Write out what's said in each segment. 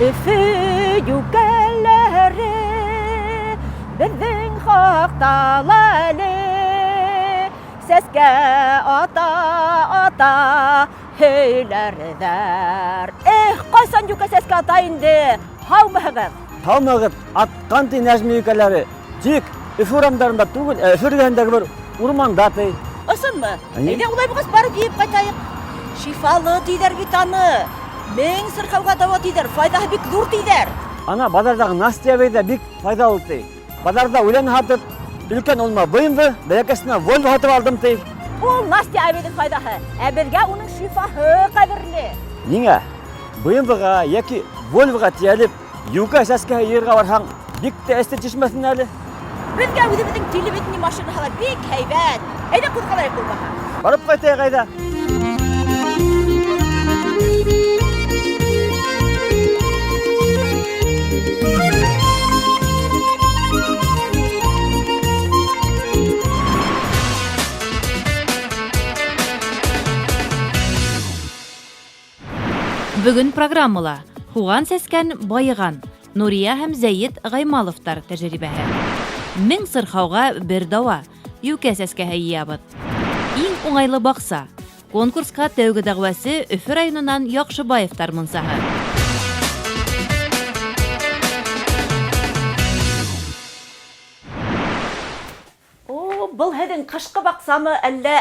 Өфі юкәлләре біздің хақтал әлі, сәске ата höйләрдәр. Қайсан юка сәске ата инде, һаумыһығыз. Һаумыһығыз, атқан тей нәжми юкәләре, тик Өфі урамдарында түгел, Өфі өлгәһендәге бір урманда тей. Осынмы? Әйдә улай бұғыз барып еп қайтайық. Шифалы тейдер бит аны. Мен сырқауға дауа тейдер, файдаһы бик зур тейдер. Ана базардағы Настя бейді бик файдалы тей. Базарда үлән хатып, үлкен олма бұйымды, бәйекесіне Volvo хатып алдым тей. Ол Настя әбейдің файдаһы, әбелге оның шифаһы қадірлі. Неңе, бұйымдыға, яки Volvoға тиеліп, юка сәскәһе ерға барһаң, бик те әсте тишмәсін әлі. Бізге өзіміздің телебетіне машинаһы бик һәйбәт. Әйдә қозғалайық булмаһа. Барып қайтайық айда. Бүгін программала Хуған сәскән байыған Нурия һәм Зәйет Ғаймаловтар тәжрибәһе. Мең сырхауға бер дауа, юкә сәскәһе ябыт. Иң уңайлы бақса, конкурска тәүге дәғвәсе Өфі районынан Яҡшыбаевтар мынсаһы. Бұл һеҙҙең ҡышҡы баҡсамы, әллә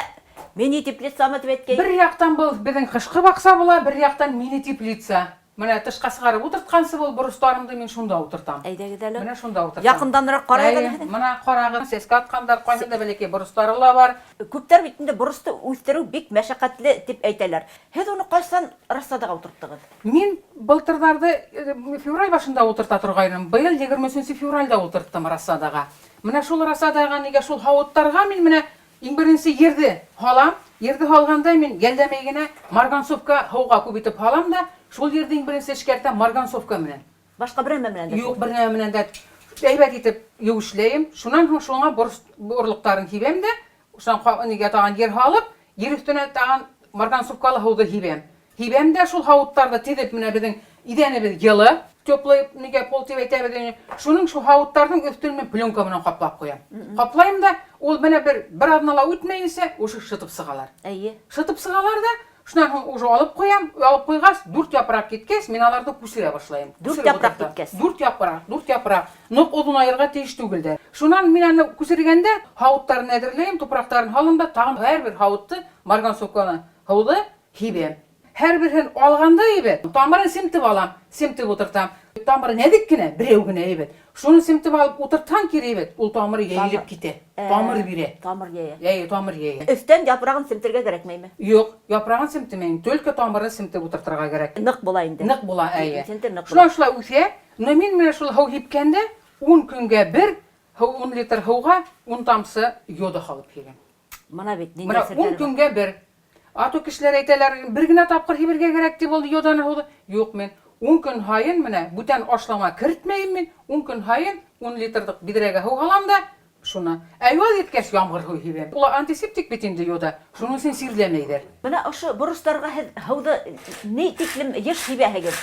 мини теплицамы тип әйткәй? Бер яҡтан был беҙҙең ҡышҡы баҡса була, бер яҡтан мини теплица. Менә тышҡа сығарып ултыртҡансы был боростарымды мин шунда ултыртам. Әйҙәгеҙ әле. Менә шунда ултыртам. Яҡынданыраҡ ҡарайығыҙ. Менә ҡарағыҙ, сәскә атҡандар, ҡайһында бәләкәй боростары ла бар. Күптәр бит инде боросто үҫтереү бик мәшәҡәтле дип әйтәләр. Һеҙ уны ҡайсан рассадаға ултырттығыҙ? Мин былтырҙарҙы февраль башында ултырта торғайным. Быйыл 23 февралдә ултырттым рассадаға. Менә шул рассадаға нигә шул һауыттарға мин менә иң беренсе ерҙе һалам. Ерҙе һалғанда мин йәлдәмәй генә марганцовка һыуға күп итеп һалам да, шул ерҙе иң беренсе эшкәртәм марганцовка менән. Башҡа бер нәмә менән дә? Юҡ, бер нәмә менән дә әйбәт итеп еүешләйем. Шунан һуң шуңа борлоҡтарын һибәм дә, шунан нигә таған ер һалып, ер өҫтөнә таған марганцовкалы һыуҙы һибәм. Һибәм дә шул һауыттарҙы тиҙеп менә беҙҙең идәнебеҙ йылы, теплый нигә пол тип әйтәбеҙ. Шуның шул һауыттарҙың өҫтөн мен пленка менән ҡаплап ҡуям. Ҡаплайым да, ул менә бер аҙнала үтмәйенсә ушы шытып сығалар. Әйе. Шытып сығалар да, шунан һуң уже алып ҡуям, алып ҡуйғас, 4 япраҡ киткәс, мин аларҙы күсерә башлайым. 4 япраҡ киткәс? 4 япраҡ. Ныҡ оҙонайырға тейеш түгелдәр. Шунан мин аны күсергәндә, һауыттарын әҙерләйем, тупраҡтарын һалам да, тағын һәр бер һауытты, марганцовканы һыуҙы һибәм. Һәр берһен алғанда әйбәт, тамырын семтеп алам, семтеп ултыртам. Тамыры нәҙек кенә, берәү генә әйбәт. Шуны семтеп алып ултыртһаң кире әйбәт, ул тамыры йәйелеп китә. Тамыр бирә. Тамыр йәйә. Йәйә, тамыр йәйә. Өҫтән япрағын семтергә кәрәкмәйме? Юҡ, япрағын семтемәйем, төлкө тамырын семтеп ултыртырға кәрәк. Ныҡ була инде. Ныҡ була, әйе. Ныҡ була. Шулай шулай үҫә. Мин менә шул һыу һипкәндә 10 көнгә бер 10 литр һыуға 10 тамсы йода һалып һибәм. Мына бит ниндәй Менә 10 көнгә бер. Ату кешеләр әйтәләр, бер генә тапҡыр һибергә кәрәк дип ул йоданы һыуҙы. Юҡ, мен 10 көн һайын менә бүтән ашлама кертмәйем мин. 10 көн һайын 10 литрҙыҡ биҙрәгә һыу һалам да, шуны. Яҙ еткәс ямғыр һыу һибәм. Ул антисептик бит инде йода. Шуның өсөн сирләмәйҙәр. Менә ошо боростарға һеҙ һыуҙы ни тиклем йыш һибәһегеҙ?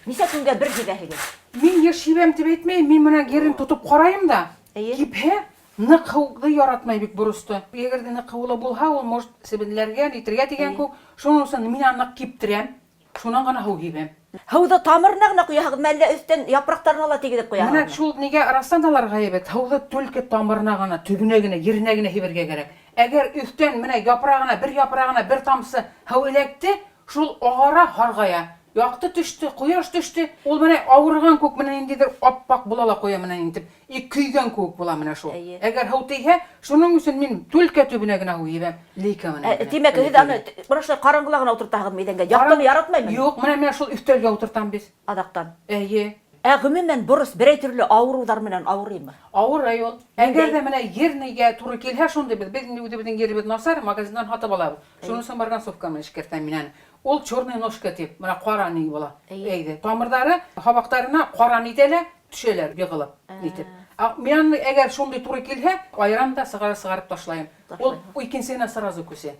Нисә көнгә бер һибәһегеҙ? Мин йыш һибәм тип әйтмәйем, мин менә ерен тотоп ҡарайым да. Әйе. Кипһә, ныҡ һыуҙы яратмай бик боросто. Егер дә ныҡ һыулы булһа, ул может себенләргә, нитергә тигән күк. Шуның өсөн мин аны ныҡ киптерәм. Шунан ғына һыу һибәм. Һыуҙы тамырына ғына ҡуяһығыҙмы, әллә өҫтән япраҡтарына ла тигеҙеп Менә ҡуяһығыҙмы? шул нигә рассадаларға әйбәт, һыуҙы төлкө тамырына ғына, төбөнә генә, еренә генә һибергә кәрәк. Әгәр өҫтән менә бер япрағына бер тамсы һыу эләкте, шул ағара һарғая. Яҡты төштө, ҡояш төштө, ул менә ауырған күк менән индидер аппаҡ була ла ҡуя менән интеп, көйгән күк була менә шул. Әгәр һыу тейһә, шуның өсөн мин түлкә төбөнә генә һыу һибәм, лейка менән. Тимәк, һеҙ аны башта ҡараңғыла ғына ултыртаһығыҙмы идәнгә? Яҡтыны яратмаймы? Юҡ, менә шул өҫтәлгә ултыртам без. Аҙаҡтан. Әйе. Ғөмүмән борос берәй төрлө ауырыуҙар менән ауырыймы? Ауырый ул. Әгәр ҙә менә ер нигә туры килһә, шундай беҙ үҙебеҙҙең еребеҙ насар, магазиндан һатып алабыҙ. Шуның өсөн марганцовка менән эшкәртәм мин аны. Ул черная ножка тип, менә ҡара ни була. Әйҙә, тамырҙары, һабаҡтарына ҡара нитәлә төшәләр йығылып, нитеп. Мен егер шундай туры келсе, айран да сыгарып ташлайым. Ол икенсенә сразу күсә.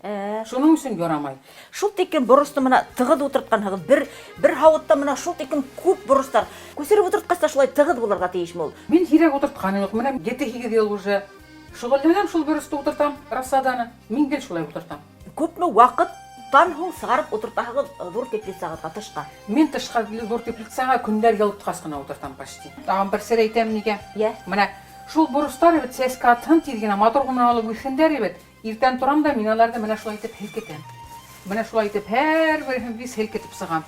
Шуның өчен ярамай. Шул тикен борысты мына тыгыз утырткан һагыз бер һавытта мына шул тикен күп борыстар күсереп утырткаста шулай тыгыз булырга тиешме ул? Мин һирәк утыртканым юк. Менә 7-8 ел уже шөгыльләнәм шул борысты утыртам, рассаданы. Мин гел шулай утыртам. Күпме вакыттан һуң сыгарып утыртаһыгыз зур теплицага тышка? Мин тышка зур теплицага көндәр ялыткас кына утыртам почти. Тагын бер сер әйтәм нигә? Я. Менә шул бурыстар бит сәскә тын тиргән мотор гына алып үсендәр бит. Иртән торам да мин аларда менә шулай итеп һелкетәм. Менә шулай итеп һәр берен бис һелкетеп сыгам.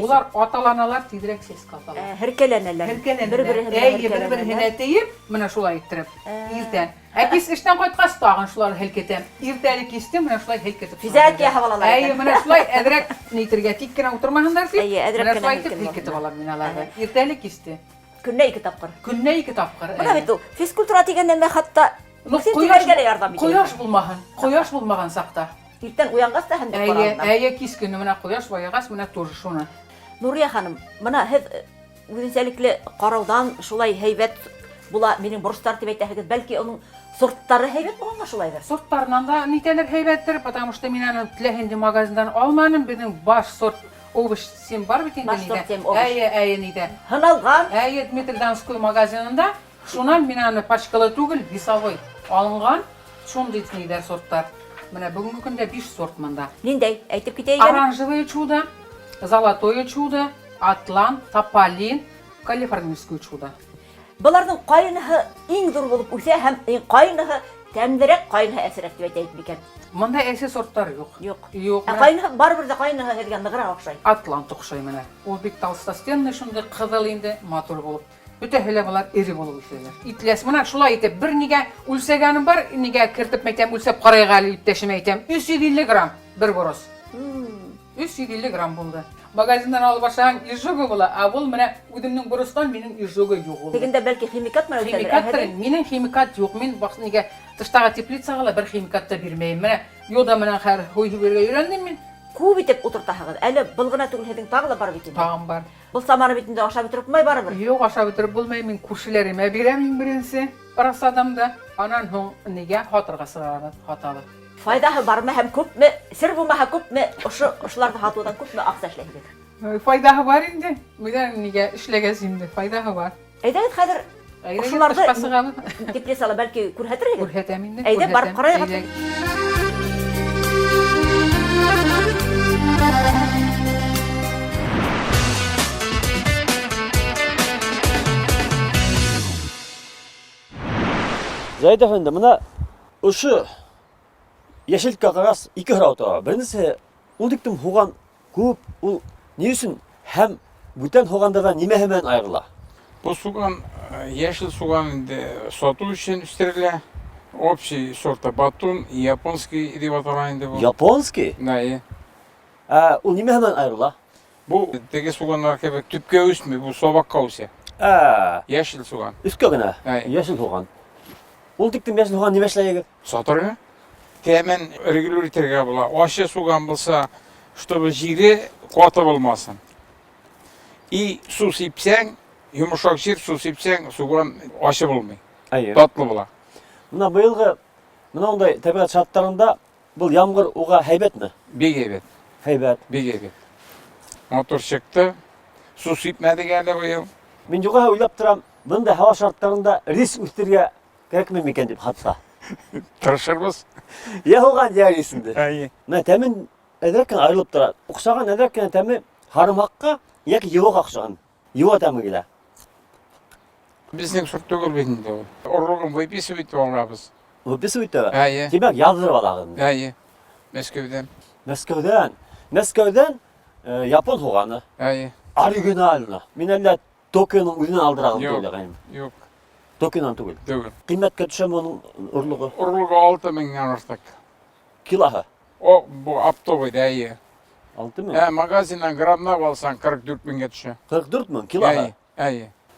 Улар аталаналар тизрәк сәскә аталар. Һәркәләнәләр. Бер-беренә тиеп, менә шулай иттереп. Иртән. Кис эштән кайткач тагын шулар һелкетәм. Иртәлек кистем, менә шулай һелкетеп. Физиатия һавалалар. Менә шулай әдрәк нитергә тик кенә утырмаһындар дип. Әдрәк Менә шулай итеп һелкетеп алам мин аларны. Иртәлек кисте. Көннә 2 тапкыр. Көннә 2 тапкыр. Менә бит ул физкультура дигәндә мә хатта сентябрьгә дә ярдәм итә. Кояш булмаган сакта. Иртән уянгач та һәм дә Кис көне менә кояш баягас менә тоже шуны. Нурия ханым, менә һез үзенчәлекле караудан шулай һәйбәт була минем бурыстар дип әйтәһегез, бәлки аның сорттары һәйбәт булганга шулайдыр. Сорттарынан да нитәләр һәйбәттер, потому что мин аны теләгәнде магазиндан алманым, безнең баш сорт овощ сем бар бит инде нидә. Нидә. Хыналган. Дмитрий Донской магазинында шуннан мин аны пачкалы түгел, весовой алынган, шундый нидә сорттар. Менә бүгенге көндә 5 сорт монда. Ниндәй? Әйтеп китәйгә. Оранжевое чудо, золотое чудо, атлант, тополин, калифорнийское чудо. Буларның кайныһы иң зур булып үсә һәм кайныһы тәмлерәк, кайныһы әсерәк дип әйтәйек микән? Монда әсе сорттар юк. Юк. Кайныһы барыбер дә кайныһы һәргә ныграк охшай. Атлант охшай менә. Ул бик толстостенный шундый кызыл инде, матур булып. Бөтәһеләр булар ире булып үсәләр. Итләс менә шулай итеп бер нигә үлсәгәнем бар, нигә кертеп мәйтәм, үлсәп карайга әле иптәшем әйтәм. 350 грамм бер борос. 350 грамм булды. Магазиндан алып ашаган изжога була, а бул менә үземнең борыстан минем изжога юк ул. Дигәндә бәлки химикат менә Химикат, минем химикат юк. Мин бак нигә тыштагы теплицага бер химикат та бирмәйм. Менә юлда менә һәр хуй биргә өйрәндем мин. Күп итеп утыртаһыгыз. Әле был гына түгел һеҙҙең тагы да бар бит инде. Тагын бар. Был самары битендә ашап бетереп булмай барыбер. Юк, ашап бетереп булмай, мин күршеләремә бирәм иң беренсе. Рассадамда. Анан һуң нигә хатырга сыгарабыз, хаталы. Файдаһы бармы һәм күпме? Сер булмаһа күпме? Ошоларны һатудан күпме акса эшләйһегеҙ? Файдаһы бар инде. Менә нигә эшләгәс инде, файдаһы бар. Әйдәгез хәзер ошоларны теплицала бәлки күрһәтерһегеҙ. Күрһәтәм инде. Әйдә барып карайыгыз. Зәйд әфәнде, мына ошо яшелка кагаз 2 һорау. Беренчесе, ул диктем хуган күп, ул ни өчен һәм бүтән хугандардан нимәһе менән айырыла? Бұл суган, яшел суган инде сату үшін үстерелә. Общий сорта батун, японский дип аталган инде бу. Японский? Ул нимәһе менән айырыла? Бу теге суганнар кебек төпкә үсмәй, бу собакка үсә. Яшел суган. Үскә генә. Яшел хуган. Ул диктем яшел хуган нимә эшләйгә? Сатырга. Тәмен регулюр итәргә була. Ачы суган булса, чтобы җире каты булмасын. И су сипсәң, йомшак җир су сипсәң, суган ачы булмый. Татлы була. Мына быелгы мондай табигать шарттарында бул ямгыр уга һәйбәтме? Бик һәйбәт. Һәйбәт. Бик һәйбәт. Мотор чыкты. Су сипмәде әле бу ел. Мин югары уйлап торам, мондай һава шарттарында рис үстергә кирәкме микән дип хатта. Тырышырбыз. Я хуган я рисинде. Мә тәмен әдрәк кенә айырылып тора. Охшаган әдрәк кенә тәме харымакка яки юга охшаган. Юга тәме килә. Безнең сорт түгел бит инде ул. Орлыгын выписывать алабыз. Выписывать та? Тимәк, яздырып алагыз. Мәскәүдән. Мәскәүдән япон хуганы. Оригинально. Мин әллә Токионың үзеннән алдыраган түгел. Юк. Токионан түгел. Түгел. Кыйммәткә төшәме уның орлыгы? Орлыгы 6000-нән артык. Килоһы? Бу оптовый да. 6000? Магазиннан граммнап алсаң 44000-гә төшә. 44000 килоһы?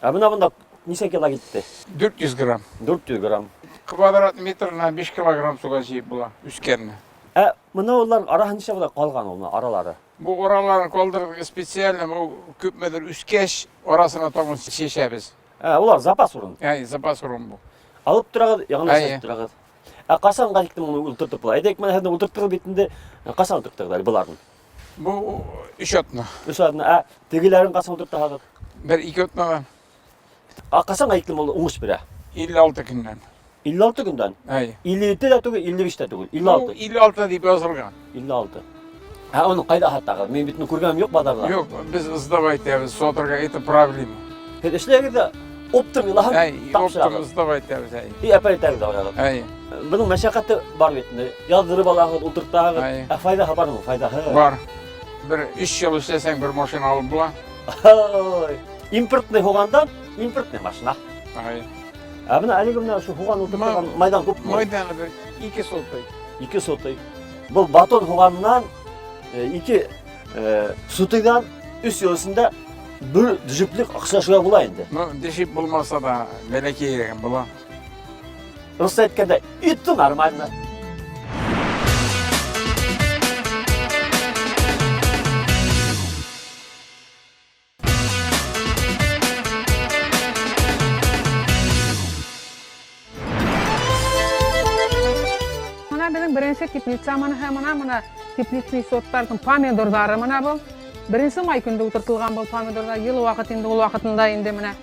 Бuna ничә кило китте? 400 грамм. 400 грамм. Квадрат метрына 5 килограмм суга җыеп була, үскәнне. Моны улар араһы ничә була калган ул аралары? Бу араларын калдырырга специально күпмедер үскәч арасына тагын чәчәбез. Олар запас урын. Запас урын бұл. Алып тұрағыз, яғына Әйе. сәт тұрағыз. Қасан қадиктің оны ұлтыртып бұла? Әдек мен әдін ұлтыртығы бетінде қасан ұлтыртығылар бұлардың? Бұл үш отны. Үш адына, тегілерін қасан ұлтыртығылар? Бір екі отны Қасан қадиктің оны ұңыш бірі? 56 күннен. 56 күнден? 57 де түгіл, 55 де түгіл, 56. 56 деп жазылған. 56. Оны қайда хаттағы? Мен бетін көргенім жоқ бадарда. Жоқ, біз іздавайтабыз, содырға это проблема. Эшлегиде оптым илаһам Оптым іздавайтабыз. И аппараттарды алады. Бұның мәшәқаты бар бетінде. Яздырып алады, ултыртағы. Файдаһы бар мы? Файдаһы. Бар. Бір 3 жыл ішлесең бір машина алып була. Импортный болғандан импортный машина. Мына әлгі мына шу хуған ултыртаған майдан көп мы? Майданы бір 2 сотый. 2 сотый. Бұл батон хуғанынан 2 сотыйдан үс йосында бір дүжіплік ақшашуға бұла енді. Дешіп болмаса да бәлекей ереген бұла. Рұсса еткенде үтті нормально. Bizim birinci teplitsa mana teplitsный sortların pomidorları mana bu. Birinci may günde oturtulgan bu pomidorlar yıl vakitinde ol vakitinde indi mana.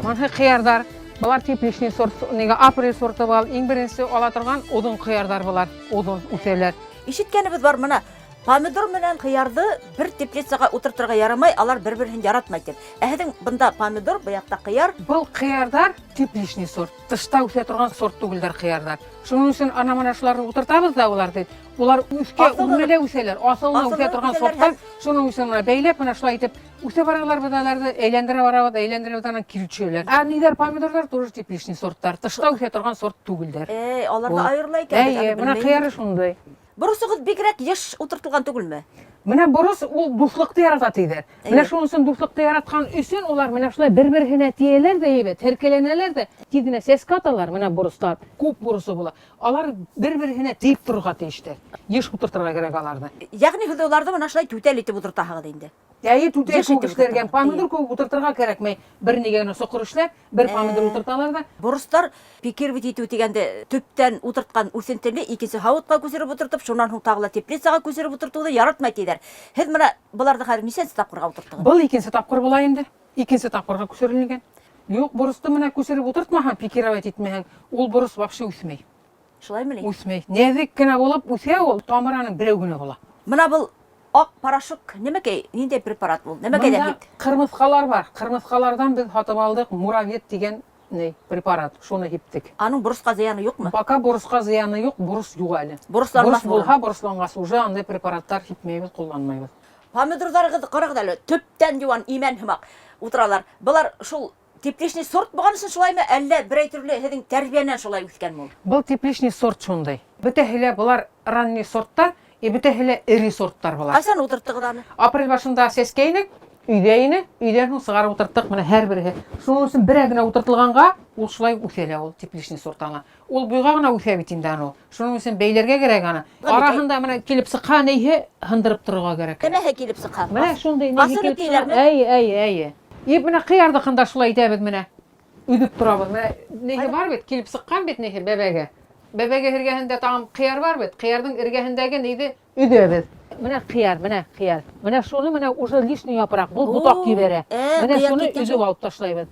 Mana qiyardar. Bular teplitsный sort, nega aprel sortu bal. Eng birinci ola turgan odun qiyardar bular, odun үселер. Ишеткенебез бар мына. Помидор менен кыярды бер теплицага утыртырга ярамай, алар бер-берин яратмай деп. Әһәдең бында помидор, буякта кыяр. Бұл қиярдар тепличный сорт. Тышта үсе тұрған сорт түгілдер қиярдар. Шунun үшін ана-мана шуларды утыртабыз да олар дейді. Олар үске үрмеле үселер. Асылына үсе тұрған сорттар. Шунun үшін мына бәйлеп, мына шулай етіп, үсе баралар бұдаларды әйлендіре барабыда, әйлендіре бұдана кирчелер. Нидер помидордар тоже тепличный сорттар. Тышта үсе тұрған сорт түгілдер. Аларды айырлай екен. Мына қияры шундай. Бурысыгыз бигрәк еш утыртылган түгелме? Менә бурыс ул дуслыкты яратат иде. Менә шуның өчен дуслыкты яраткан өчен улар менә шулай бер-беренә тиеләр дә ебет, теркәләнәләр дә, тиденә сәс каталар менә бурыстар. Күп бурысы була. Алар бер-беренә тип торырга тиештер. Еш утыртырга кирәк аларны. Ягъни һез аларды менә шулай түтәл итеп утыртаһыгыз инде. Түтәл күп эшләргән помидор күп утыртырга кирәкмәй. Бер нигә сокыр эшләп, бер помидор утырталар да. Бурыстар пикер бит итү дигәндә төптән утырткан үсентене икенче һавытка күсереп утыртып, шуннан һуң тагыла теплицага күсереп утыртуды яратмай диләр. Һез менә буларды хәзер ничәнче тапкырга утырттыгыз? Бул икенче тапкыр була инде. Икенче тапкырга күсерелгән. Юк, бурысты менә күсереп утыртмаһаң, пикировать итмәһәң, ул бурыс вообще үсмәй. Шулаймы? Үсмәй. Нәзик кенә булып үсә ул, тамыраның берәү генә була. Менә бул ак порошок немәкәй, ниндәй препарат бул? Немәкәй дә бит? Кырмыскалар бар. Кырмыскалардан біз сатып алдык Муравет деген препарат. Шуны һиптек. Аның бурыска зыяны юкмы? Пока бурыска зыяны юк, бурыс юк әле. Бурыс булһа, бурыслангас уже андай препараттар һипмәйбез, кулланмайбыз. Помидорларыгыз карагыз әле, төптән юан имән һымак утыралар. Булар шул тепличный сорт булган өчен шулаймы, әллә берәй төрле һезнең тәрбиянән шулай үскәнме ул? Бул тепличный сорт шундай. Бөтәһеле булар ранний сорттар, бөтәһеле ири сорттар булар. Кайсан утырттыгыз аны? Апрель башында сескәйнек, өйдән һуң сыгар утырттык, менә һәр бере. Шуның өчен берәр генә утыртылганга, ул шулай үсәлә ул тепличный сорттана. Ул буйга гына үсә бит инде аны. Шуның өчен бәйләргә кирәк аны. Араһында менә килеп сыккан нәйһе хындырып торырга кирәк. Кемәһе килеп сыккан? Менә шундай нәйһе килеп. Әйе. Менә кыярдыкында шулай итәбез менә. Үдүп торабыз. Менә нәйһе бар бит, килеп сыккан бит нәйһе бәбәгә. Бәбәгә эргәһендә тагын кыяр бар бит. Кыярдың эргәһендәге нәйде үдәбез. Менә кыяр. Менә шуны менә уже лишний япрак, бул бутак кибәрә. Менә шуны үдүп алып ташлайбыз.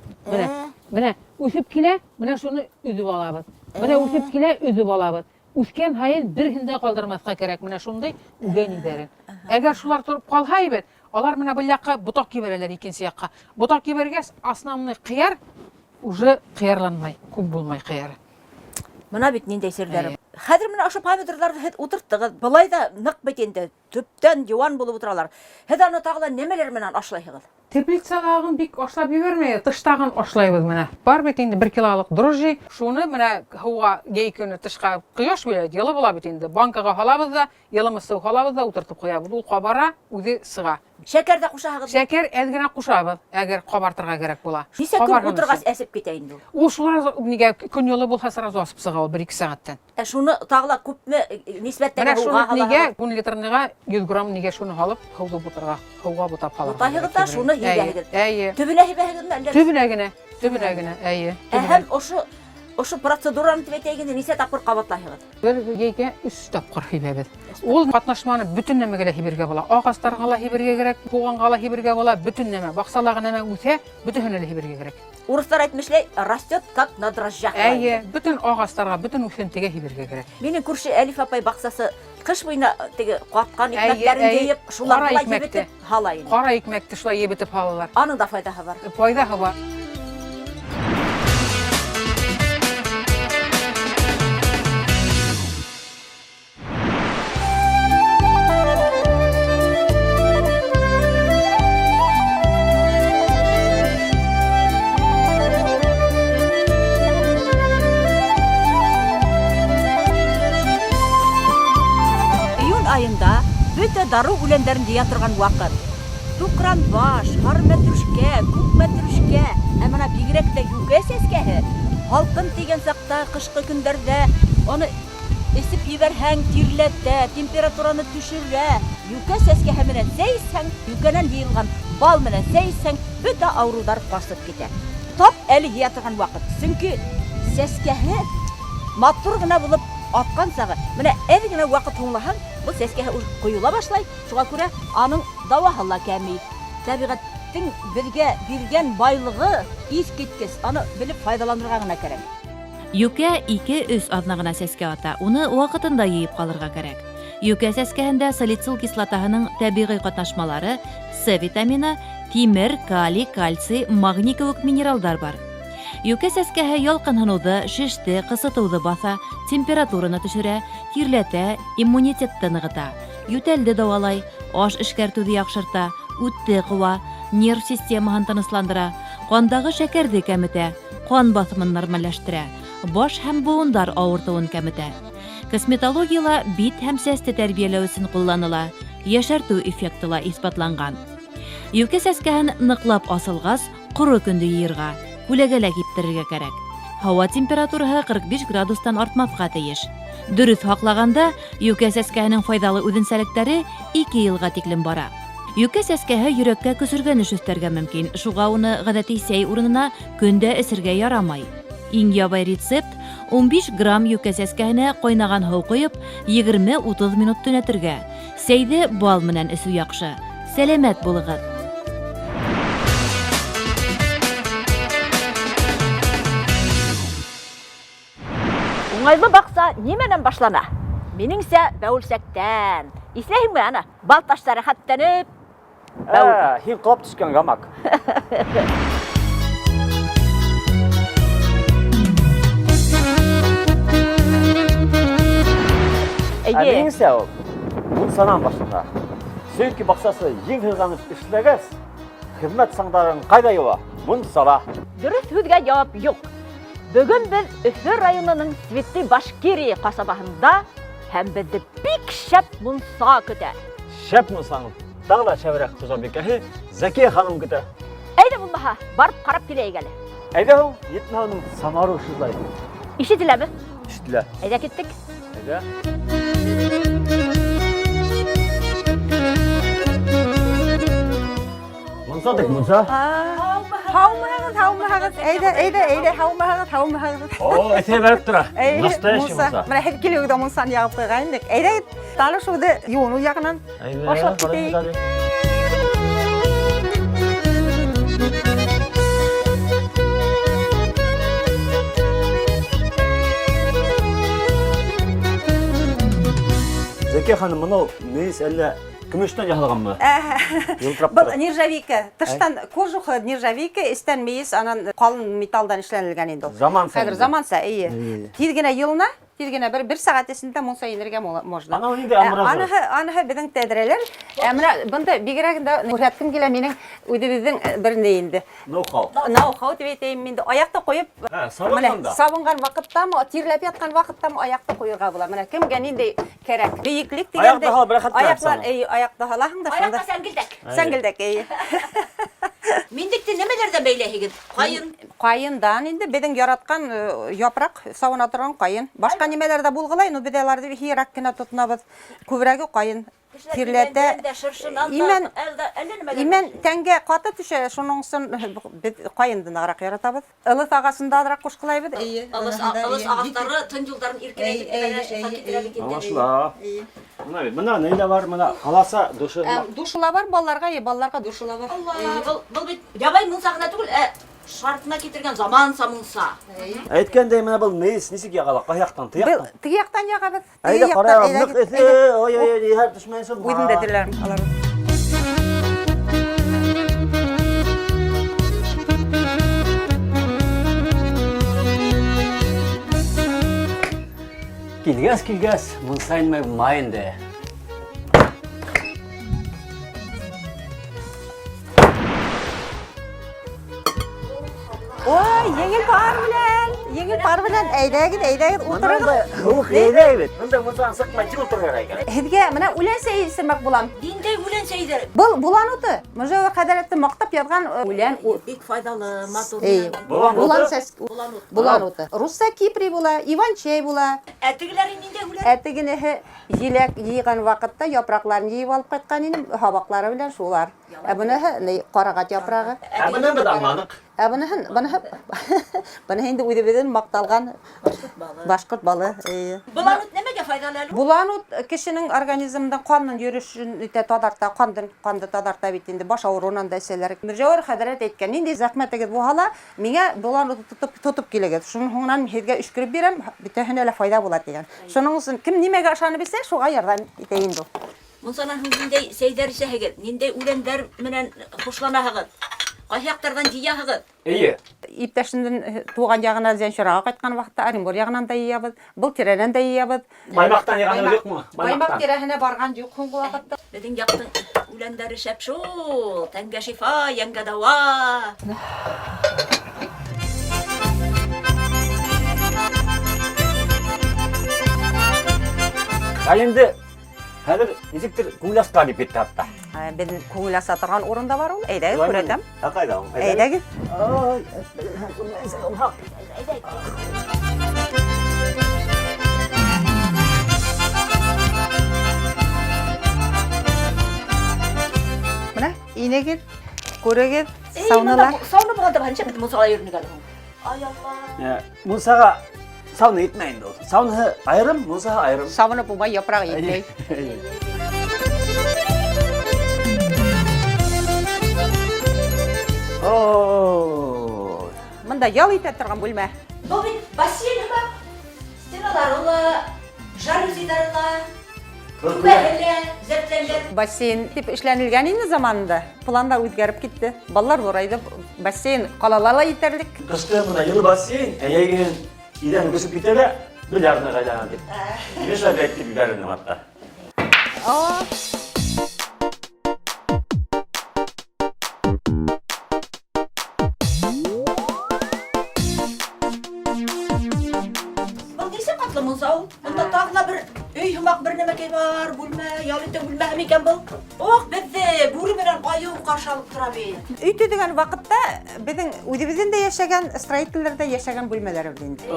Менә үсеп килә, менә шуны үдүп алабыз. Менә үсеп килә, үдүп алабыз. Үскән һайын берһендә калдырмаска кирәк. Менә шундай үгән идәрен. Әгәр шулар торып калһа ибет, алар менә бу якка бутак кибәрәләр икенче якка. Бутак кибәргәс, основной кыяр уже кыярланмай, күп булмай кыяры. Менә бит ниндәй серләр. Хәзер менә ашы помидорларны һез утырттыгыз. Былай да нык бит инде. Төптән юан булып утыралар. Һез аны тагыла немәләр менән ашлайһыгыз? Теплицадагын бик ашлап җибәрмәй, тыштагын ашлайбыз менә. Бар бит инде 1 килолык дрожжи, шуны менә һауга гейкене тышка кояш белән йылы була бит инде. Банкага халабыз да, йылымы су халабыз да утыртып куябыз. Ул кабара, үзе сыга. Шәкәр дә кушаһыгыз. Шәкәр әз генә кушабыз, әгәр кабартырга кирәк була. Нисә көн утыргач әсеп китә инде ул. Ул шулар нигә көн йылы булса сразу асып сыга ул 1-2 сәгатьтән. Шуны тагыла күпме нисбәттәге Менә һауга шуны нигә 10 литрныга 100 грамм нигә шуны алып, һауга бутырга, һауга бутап калырга. Тагыгыз да шуны һибәһегез. Әйе. Төбенә һибәһегезме әллә? Төбенә генә. Төбүнә генә, әйе. Һәм ошо процедураны дип әйтәйгәндә нисә тапкыр кабатлаһыгыз? Бер гейгә 3 тапкыр хибәбез. Ул катнашманы бүтән нәмәгә лә хибергә була. Агастарга ла хибергә кирәк, туганга ла хибергә була, бүтән нәмә. Баксаларга нәмә үсә, бүтәнне лә хибергә кирәк. Урыслар әйтмешләй, растет как на дрожжах. Әйе, бүтән агастарга, бүтән үсентегә хибергә кирәк. Минең күрше Әлиф апай баксасы кыш буена теге каткан икмәкләрен җыеп, шуларны Кара җибетеп икмәкте. hala инде. Кара икмәкте шулай ебетеп халалар. Аның да файдаһы бар. Файдаһы бар. Июнь айында бөтә дару үләннәрен җыя торган вакыт. Тукран баш, хар мәтрүшкә, күк мәтрүшкә, ә менә бигрәк тә юкә сәскәһе. Халкын тигән сакта кышкы көндәрдә аны эсеп ебәрһәң тирләтә, температураны төшерә. Юкә сәскәһе менән сәйсәң, юкәнән җыелган бал менән сәйсәң, бөтә авырулар касып китә. Тап әле җыя торган вакыт. Чөнки сәскәһе матур гына булып аткан сагы. Менә әз генә вакыт һуңлаһаң, бу сәскәһе куюла башлай. Шуңа күрә аның даваһы ла кәми. Табигатьтең безгә биргән байлыгы искиткес. Аны белеп файдаланырга гына кирәк. Юкә 2-3 адна гына сәскә ата, уны вакытында йыеп калырга кирәк. Юкә сәскәһендә салицил кислотаһының табигый катнашмалары, С витамины, тимер, калий, кальций, магний кебек минералдар бар. Юкә сәскәһе ялкынһынуды, шеште, кысытуды баса, температураны төшерә, тирләтә, иммунитетты ныгыта, ютәлде дәвалай, аш эшкәртүҙе яҡшырта, үтте ҡыуа, нерв системаһын тынысландыра, ҡандагы шәкәрҙе кәметә, ҡан баҫымын нормалләштерә, баш һәм быуындар ауыртыуын кәметә. Косметологияла бит һәм сәсте тәрбиәләү өсөн ҡулланыла, йәшәртеү эффекты ла иҫбатланған. Юкә сәскәһен ныҡлап асылғас, ҡоро көндө йыйырға, күләгәлә киптерергә кәрәк. Һауа температураһы 45 градустан артмаҫҡа тейеш. Дөрөҫ һаҡлағанда, юкә сәскәһенең файҙалы үҙенсәлектәре 2 йылға тиклем бара. Юкә сәскәһе йөрәккә көсөргәнеш өҫтәргә мөмкин. Шуға уны ғәҙәти сәй урынына көндә эсергә ярамай. Иң ябай рецепт 15 грамм юкә сәскәһенә ҡайнаған һыу ҡойоп, 20-30 минут төнәтергә. Сәйҙе бал менән эсү яҡшы. Сәләмәт булығыҙ. Уңайлы баҡса нимәнән башлана? Минеңсә, бәүелсәктән. Исләһеңме ана? Бал таштары хәттәнеп. Һин ҡолап төшкән гамак. Минеңсә, ул санан башлана. Сөнки баҡсасы ең һыҙланып эшләгәс, хеҙмәт саңдарын ҡайҙа йыуа? Мун сала. Дөрөҫ һүҙгә яуап юҡ. Бөгөн беҙ Өфө районының Цветы Башкирия ҡасабаһында һәм беҙҙе бик шәп мунса көтә. Шәп мунсаның тағы да шәберәк хужабикәһе Зәкиә ханым көтә. Әйҙә булмаһа, барып ҡарап киләйек әле. Әйҙә һуң, Етмәүнең Самару шулай. Ишетеләме? Ишетелә. Әйҙә киттек. Әйҙә. Мунса тек мунса. Һаумыһығыҙ, әйҙә, һаумыһығыҙ. О, эҫе бәреп тора. Настоящий мунса. Менә һеҙ килеүгә мунсаны яғып ҡуйғайныҡ. Әйҙә, танышыуҙы йыуыну яғынан башлап китәйек. Зәкиә ханым, мынау мейес әллә көмөштән яһалғанмы? Был нержавейка. Тыштан кожуха нержавейка, эстән мейес, анан ҡалын металдан эшләнелгән инде. Заманса. Хәҙер заманса, эйе. Тиҙ генә йылына, тиҙ генә бер сәғәт эсендә мунса инергә можно. Анау инде амразы. Аныһы беҙҙең тәҙрәләр. Менә бында бигерәгендә күрһәткем килә минең үҙебеҙҙең берне инде. Ноу-хау. Ноу-хау дип әйтәйем инде. Аяҡта ҡуйып, сабынғанда. Сабынған ваҡыттамы, тирләп ятҡан ваҡыттамы аяҡта ҡуйырға була. Менә кемгә ниндәй кәрәк? Бейеклек дигәндә. Аяҡта һалып рәхәт Аяҡлар, аяҡта һалаһың да Аяҡта сәңгелдәк. Сәңгелдәк, эйе. Миндекте нәмәләрҙән бәйләйһегеҙ? Ҡайын? Кайындан инде беден яраткан япрак савына торган кайын. Башка немелер да булгылай, но биделәрдә хирак кына тотынабыз. Күбрәге кайын. Тирләтә. Имен тәнгә каты төшә, шуның өчен без кайындан арак яратабыз. Ылы тагасында арак кушкылайбыз. Алыс ағақтары түн жылдарын иркелетіп Аңлашыла. Мына нәйлә бар, мына қаласа душы. Душыла бар балларга душыла бар. Бұл бит ябай мұнсағына түгіл, шартына кетірген заман самынса. Әйткәндәй, мына бұл мейіс нисек яғала, қаяқтан, тияқтан. Тияктан ягабыз. Әйдә қарайық, нық есе, ой, һәр düşмәйсін. Уйдында диләр алар. Килгәс, мұнсайынмай майынды. Ой, еңел пар белән, әйдәгез, утырыгыз. Ух, әйдәйбет. Мұнда мұнсан сықмай тил тұрғар әйгәр. Һезгә менә үлән сәйсемәк булам. Диндей үлен сейдер. Бұл булан уты. Мөҗәвер кадәретте мактап язган үлән Бик файдалы, матур. Булан сәс. Булан уты. Русса Кипри була, Иван-чай була. Әтігілері нинде үлен? Әтигенеһе җиләк җыйган вакытта япракларын җыйып алып кайткан идем, хабаклары белән шулар. Буны карагат япрагы. Бұны да алмадық. Буны инде үдебедән макталган башкорт балы. Бұланут немеге файдалы әлі? Буланут кешенең организмында канның йөрүшен итә тадарта, канды тадарта бит инде баш авыруыннан да әсәләр. Мөҗәвер хәдәрәт әйткән, инде зәхмәтегез булһа, миңа буланут тотып килегез. Шуның һуңнан һезгә өшкереп бирәм, битәһенә лә файда була дигән. Шуның өчен кем нимәгә ышанып бирсә, шуга ярдәм итә инде. Мұнсанан ниндей сейдер исәһегез, ниндей үлендер менән хушланаһығыз, кайяктардан җыяһығыз. Әйе. Иптәшемнең туган ягына Зәншурага кайткан вакытта Оренбур ягынан да йыябыз, был тирәнән да йыябыз. Баймактан яганы юкмы? Баймак тирәһенә барган юк һуңгы вакытта. Безнең яктың үләндәре шәп шул, тәнгә шифа, яңгә дава. Кайынды хәзер нисектер күңеласка дип кетте хатта. Безнең күңел аса торган урында бар ул. Әйдәгез, күрәтәм. Кайда ул? Әйдәгез. Менә инегез, күрегез, сауналар. Сауна булганда барынча бит мусала йөрнегә алган. Ай Алла. Мусага сауна итмәйін ол. Сауна айрым, мусага айрым. Сауна булмай япрак итмәй. Монда ял итә торган бүлмә. Бұл бит бассейн бар. Стеналары, жалюзилары, күбәле, зәртләнгән. Бассейн дип эшләнелгән инде заманында. Планда үзгәреп китте. Балалар зурайды. Бассейн калаларга итәрлек. Кышкы мына йылы бассейн, әйеген идән көсіп кетеді, бір ярына қайдаған деп. Беш әбәк деп бәрінің атта. Бұл несі қатлы мұнсау? Мұнда тағына бір үй хымақ бір нәмәкей бар, бүлмә, ялыты бүлмә һәм екен бұл. Оқ, бізді бүрі менен қайу қаршы алып тұра бейді. Үй төдегән вакытта безнең үзебездә яшәгән строительләрдә яшәгән бүлмәләр инде.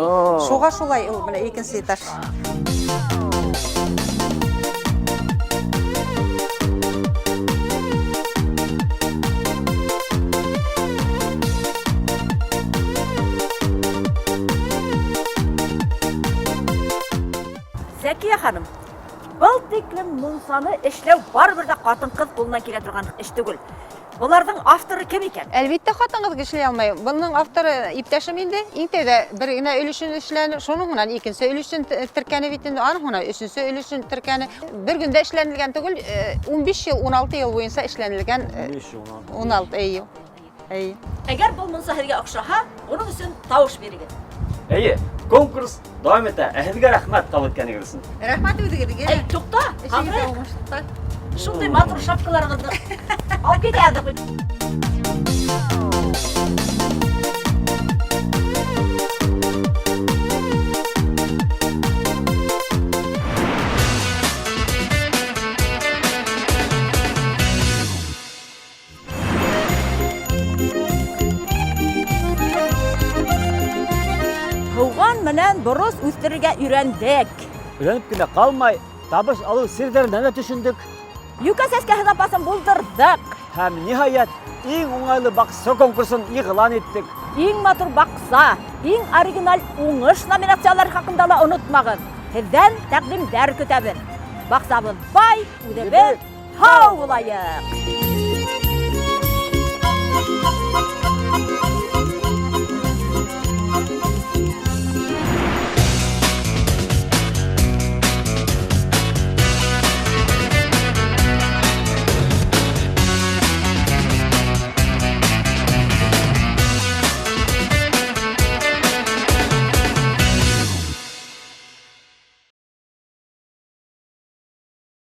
Шуга шулай ул менә икенче этаж. Зәкия ханым, бұл тиклем мұнсаны эшләү барыбер дә хатын-кыз кулынан килә торган эш түгел. Буларның авторы кем икән? Әлбәттә хатын-кыз эшләй алмый. Буның авторы иптәшем инде. Иң тәүдә бер генә өлешен эшләнә, шуның белән икенче өлешен теркәне бит инде, аның белән өченче өлешен теркәне. Бер көндә эшләнелгән түгел, 15 ел, 16 ел буенча эшләнелгән. 16 ел. Әгәр бұл мұнса һәргә оҡшаһа, уның өсөн тауыш бирегеҙ. Әйе, конкурс дауам итә. Һеҙгә рәхмәт кабул иткәнегеҙ өсөн. Рәхмәт үзегеҙгә. Әй, туҡта, шундай матур шапкаларығыҙҙы алып китәбеҙ. менен бурус үстүрүгө үйрөндүк. Öğrenip gene kalmay, табыш алуу сирдеринен түшүндүк. Юка сескеһи запасын булдырдык. Һәм ниһаят иң уңайлы баксы конкурсын игълан еттик. Иң матур бакса, иң оригинал уңыш номинациялары хакында ла онутмагыз. Һездән тәкъдимдәр көтәбез. Баксабыз бай, үҙебеҙ һау булайыҡ.